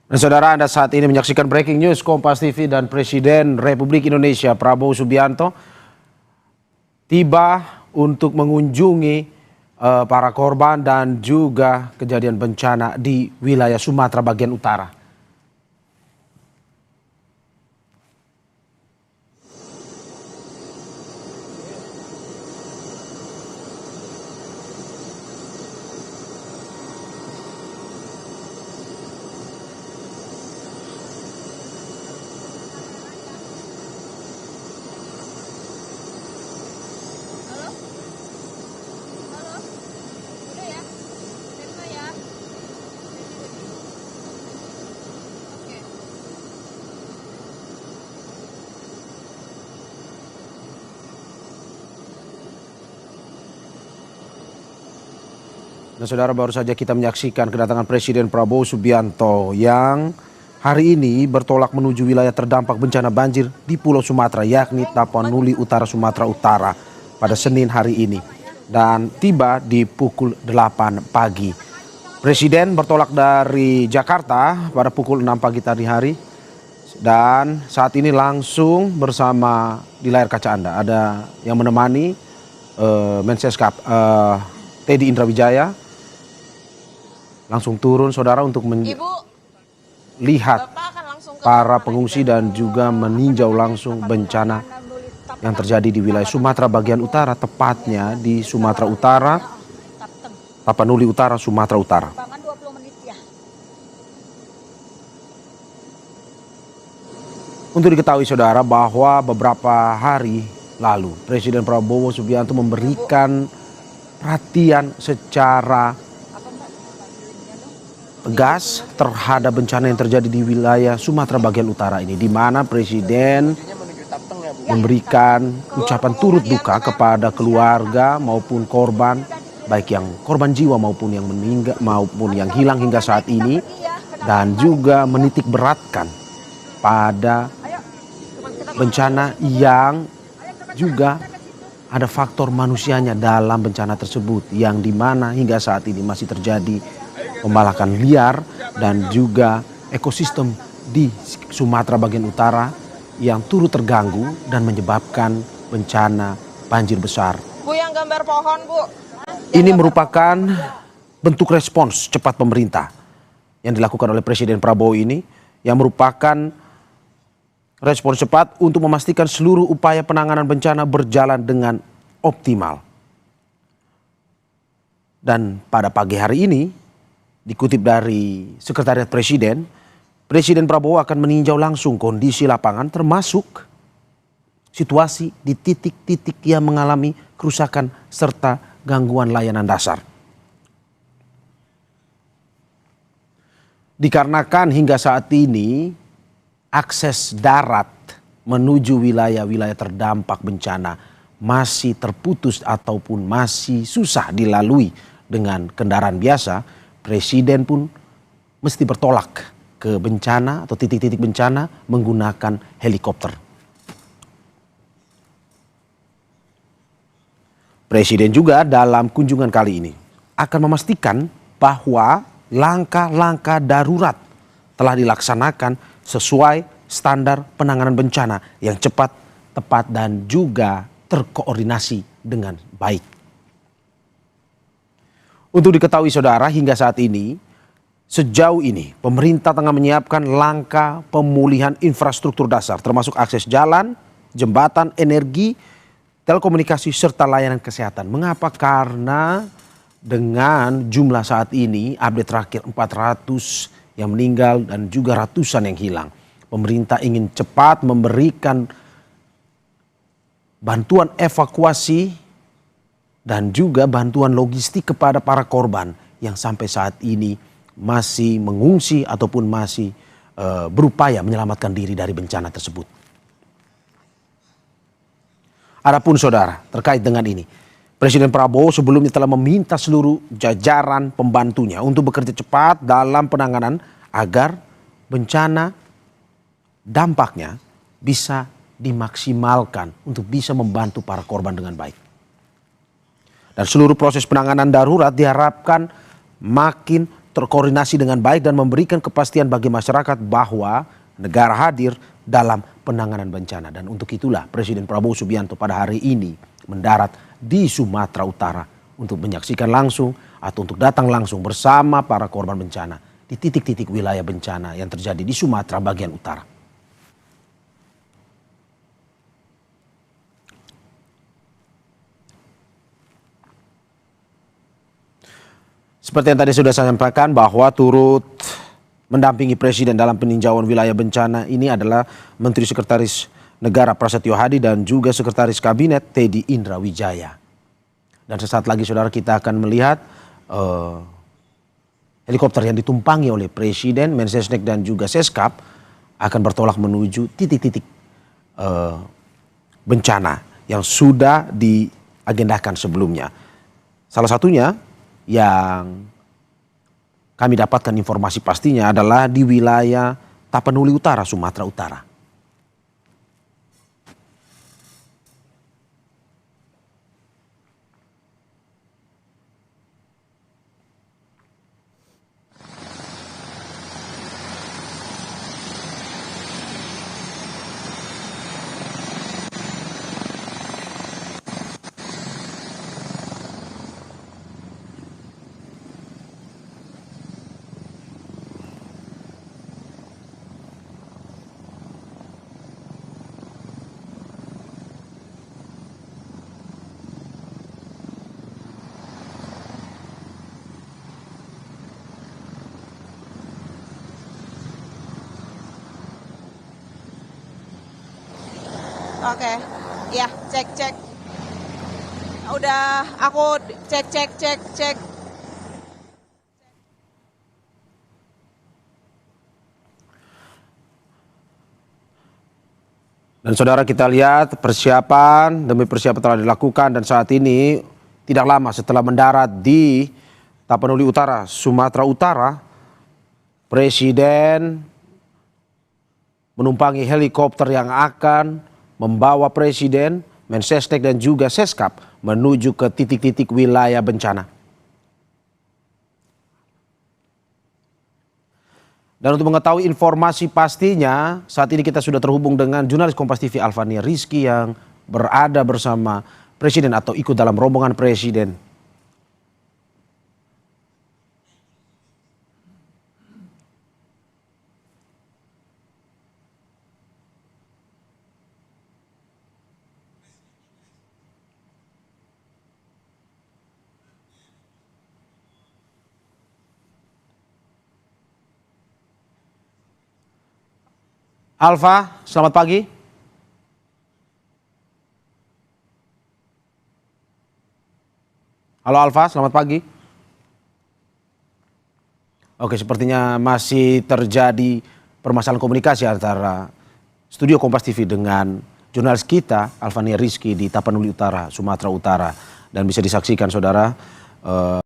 Dan saudara, Anda saat ini menyaksikan Breaking News Kompas TV dan Presiden Republik Indonesia Prabowo Subianto tiba untuk mengunjungi para korban dan juga kejadian bencana di wilayah Sumatera bagian utara. Nah, saudara, baru saja kita menyaksikan kedatangan Presiden Prabowo Subianto yang hari ini bertolak menuju wilayah terdampak bencana banjir di Pulau Sumatera, yakni Tapanuli Utara, Sumatera Utara pada Senin hari ini dan tiba di pukul 8 pagi. Presiden bertolak dari Jakarta pada pukul 6 pagi tadi hari dan saat ini langsung bersama di layar kaca Anda ada yang menemani Mensekap Teddy Indrawijaya. Langsung turun saudara untuk melihat para pengungsi dan juga meninjau langsung bencana yang terjadi di wilayah Sumatera bagian utara, tepatnya di Sumatera Utara, Tapanuli Utara, Sumatera Utara. Untuk diketahui saudara bahwa beberapa hari lalu Presiden Prabowo Subianto memberikan perhatian secara tegas terhadap bencana yang terjadi di wilayah Sumatera bagian utara ini, di mana Presiden memberikan ucapan turut duka kepada keluarga maupun korban, baik yang korban jiwa maupun yang meninggal maupun yang hilang hingga saat ini, dan juga menitik beratkan pada bencana yang juga ada faktor manusianya dalam bencana tersebut, yang dimana hingga saat ini masih terjadi pembalakan liar dan juga ekosistem di Sumatera bagian utara yang turut terganggu dan menyebabkan bencana banjir besar. Bu, yang gambar pohon, Bu. Ini merupakan bentuk respons cepat pemerintah yang dilakukan oleh Presiden Prabowo ini, yang merupakan respons cepat untuk memastikan seluruh upaya penanganan bencana berjalan dengan optimal. Dan pada pagi hari ini, dikutip dari Sekretariat Presiden, Presiden Prabowo akan meninjau langsung kondisi lapangan termasuk situasi di titik-titik yang mengalami kerusakan serta gangguan layanan dasar. Dikarenakan hingga saat ini akses darat menuju wilayah-wilayah terdampak bencana masih terputus ataupun masih susah dilalui dengan kendaraan biasa, Presiden pun mesti bertolak ke bencana atau titik-titik bencana menggunakan helikopter. Presiden juga dalam kunjungan kali ini akan memastikan bahwa langkah-langkah darurat telah dilaksanakan sesuai standar penanganan bencana yang cepat, tepat, dan juga terkoordinasi dengan baik. Untuk diketahui saudara, hingga saat ini, sejauh ini pemerintah tengah menyiapkan langkah pemulihan infrastruktur dasar termasuk akses jalan, jembatan, energi, telekomunikasi, serta layanan kesehatan. Mengapa? Karena dengan jumlah saat ini, update terakhir 400 yang meninggal dan juga ratusan yang hilang. Pemerintah ingin cepat memberikan bantuan evakuasi dan juga bantuan logistik kepada para korban yang sampai saat ini masih mengungsi ataupun masih berupaya menyelamatkan diri dari bencana tersebut. Adapun saudara, terkait dengan ini, Presiden Prabowo sebelumnya telah meminta seluruh jajaran pembantunya untuk bekerja cepat dalam penanganan agar bencana dampaknya bisa dimaksimalkan untuk bisa membantu para korban dengan baik. Dan seluruh proses penanganan darurat diharapkan makin terkoordinasi dengan baik dan memberikan kepastian bagi masyarakat bahwa negara hadir dalam penanganan bencana. Dan untuk itulah Presiden Prabowo Subianto pada hari ini mendarat di Sumatera Utara untuk menyaksikan langsung atau untuk datang langsung bersama para korban bencana di titik-titik wilayah bencana yang terjadi di Sumatera bagian utara. Seperti yang tadi sudah saya sampaikan bahwa turut mendampingi Presiden dalam peninjauan wilayah bencana ini adalah Menteri Sekretaris Negara Prasetyo Hadi dan juga Sekretaris Kabinet Teddy Indra Wijaya. Dan sesaat lagi saudara kita akan melihat helikopter yang ditumpangi oleh Presiden, Mensesnek dan juga Seskap akan bertolak menuju titik-titik bencana yang sudah diagendakan sebelumnya. Salah satunya yang kami dapatkan informasi pastinya adalah di wilayah Tapanuli Utara, Sumatera Utara. Oke, ya cek. Udah aku cek. Dan saudara kita lihat persiapan demi persiapan telah dilakukan dan saat ini tidak lama setelah mendarat di Tapanuli Utara, Sumatera Utara, Presiden menumpangi helikopter yang akan membawa Presiden, Mensesnek dan juga Seskap menuju ke titik-titik wilayah bencana. Dan untuk mengetahui informasi pastinya, saat ini kita sudah terhubung dengan jurnalis Kompas TV Alfania Rizky yang berada bersama Presiden atau ikut dalam rombongan Presiden. Alfa, selamat pagi. Halo Alfa, selamat pagi. Oke, sepertinya masih terjadi permasalahan komunikasi antara studio Kompas TV dengan jurnalis kita Alfania Rizky di Tapanuli Utara, Sumatera Utara. Dan bisa disaksikan saudara